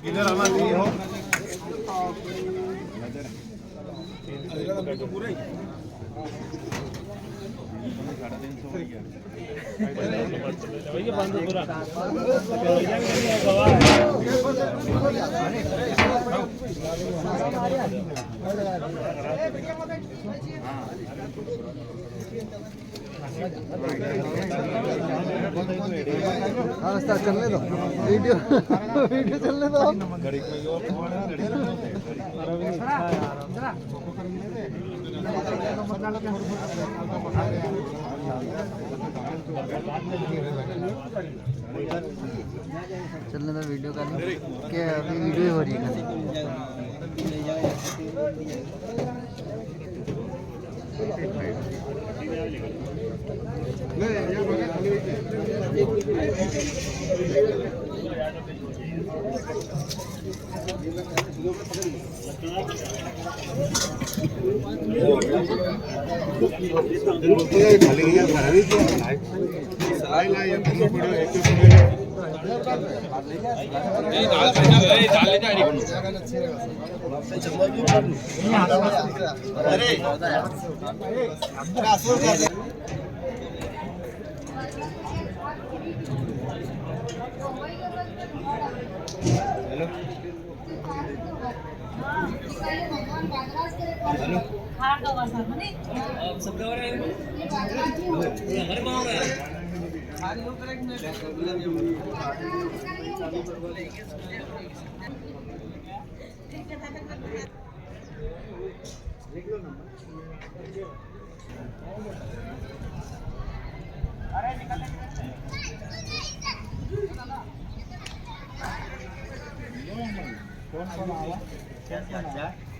इधर आना चाहिए हो हाँ चलने दो वीडियो वीडियो चलने दो चलने दो वीडियो का क्या अभी वीडियो हो रही है कौन कौन आया